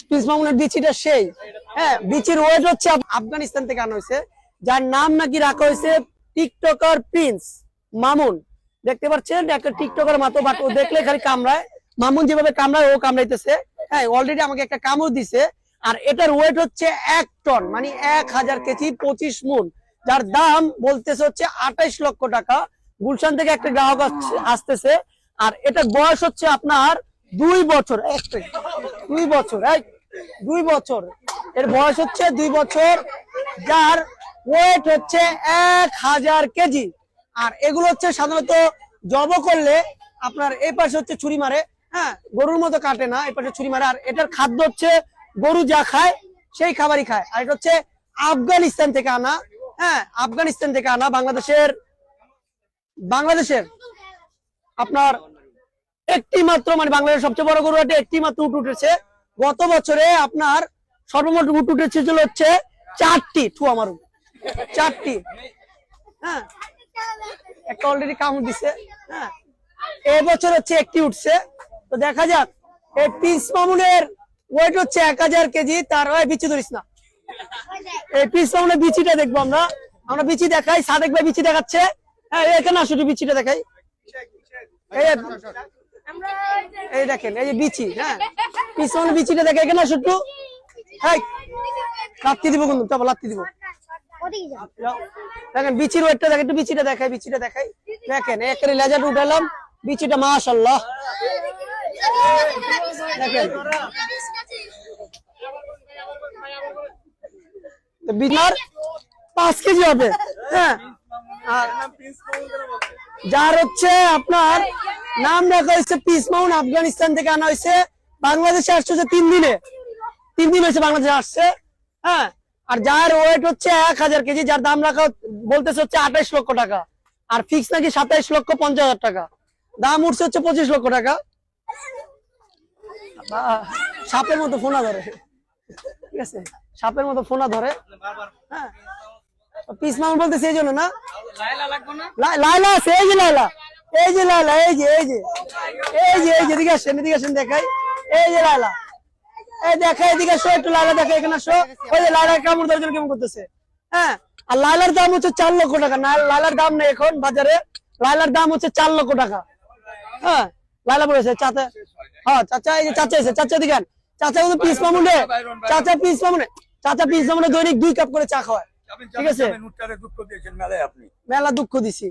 Piece মামুনের বিচিটা সেই, হ্যাঁ বিচির ওয়েট হচ্ছে আফগানিস্তান থেকে আনা হয়েছে, যার নাম নাকি রাখা হয়েছে টিকটকার প্রিন্স মামুন। দেখতে পাচ্ছেন একটা টিকটকার মতো, বাট ও দেখলে খালি কামড়ায়। মামুন যেভাবে কামড়ায় ও কামড়াইতেছে। হ্যাঁ অলরেডি আমাকে একটা কামড় দিছে। আর এটার ওয়েট হচ্ছে 1 টন, মানে 1000 কেজি 25 মুন, যার দাম বলতেছে হচ্ছে 28 লক্ষ টাকা। গুলশান থেকে একটা গ্রাহক আসতেছে। আর এটার বয়স হচ্ছে আপনার 2 বছর। 2 বছর, 2 বছর এর বয়স হচ্ছে 2 বছর, যার ওয়েট হচ্ছে 1000 কেজি। আর এগুলো হচ্ছে সাধারণত জব করলে আপনার এই পাশে হচ্ছে ছুরি মারে, হ্যাঁ গরুর মতো কাটে না, এই পাশে ছুরি মারে। আর এটার খাদ্য হচ্ছে গরু যা খায় সেই খাবারই খায়। আর এটা হচ্ছে আফগানিস্তান থেকে আনা, হ্যাঁ আফগানিস্তান থেকে আনা। বাংলাদেশের আপনার একটি মাত্র, মানে বাংলাদেশের সবচেয়ে বড় গরু হাটে একটি মাত্র উট উঠেছে। গত বছরে আপনার সর্বমোট উট উঠেছে হচ্ছে 4টি। আমার 4টি, হ্যাঁ একটা অলরেডি কামড় দিছে। হ্যাঁ এবছর হচ্ছে একটি উঠছে। তো দেখা যাক। এই পিস মামুনের ওয়েট হচ্ছে 1000 কেজি। তার বিচি ধরিস না। এই পিস মামুনের বিচিটা দেখবো আমরা বিচি দেখাই। সাদেক ভাই বিচি দেখাচ্ছে। হ্যাঁ এখানে আসো, বিচিটা দেখাই। এই দেখেন এই যে বিচি, হ্যাঁ পিস মামুনের বিচিটা দেখে। এখানে আসো একটু। হ্যাঁ লাত্তি দিব, কিন্তু তারপর লাত্তি দিব। দেখেন বিচির ওয়েটটা দেখেন, একটু বিচিটা দেখাই। দেখেন একেবারে লেজারটা উঠালাম, বিচিটা মাশাআল্লাহ দেখেন। বিনার 5 কেজি হবে, হ্যাঁ। যার হচ্ছে আপনার নাম রাখা হয়েছে পিস মাউন, আফগানিস্তান থেকে আনা হয়েছে। বাংলাদেশে আসছে 3 দিনে, 3 দিন হয়েছে বাংলাদেশে আসছে, হ্যাঁ। আর যার ওয়েট হচ্ছে 1000 কেজি, যার দাম রাখা বলতেছে হচ্ছে 28 লক্ষ টাকা। আর ফিক্স নাকি 27,50,000 টাকা। দাম উঠছে হচ্ছে 25 লক্ষ টাকা। সাপের মতো ফোনা ধরে, ঠিক আছে, সাপের মতো ফোনা ধরে, হ্যাঁ। পিস মামুন বলতেছে এই জন্য না, লাইলা আছে, এই যে লাইলা, এই যে লাইলা, এই যে এদিকে আসেন দেখাই। এই যে লাইলা, এই দেখা, এদিকে আসো একটু, লাইলা দেখা, এখানে আসো। ওই যে লাইলার কামড় ধরার জন্য কেমন করতেছে, হ্যাঁ। আর লাইলার দাম হচ্ছে 4 লক্ষ টাকা। না লাইলার দাম নেই এখন বাজারে, লাইলার দাম হচ্ছে 4 লক্ষ টাকা, হ্যাঁ। লাইলা বলেছে চাচা, হ্যাঁ চাচা, এই যে চাচা এসে, চাচা দিকেন, চাচা কিন্তু পিস মামুনে, চাচা পিস মামুনে দৈনিক 2 কাপ করে চা খাওয়ায়, ঠিক আছে। মেলা দুঃখ দিছি।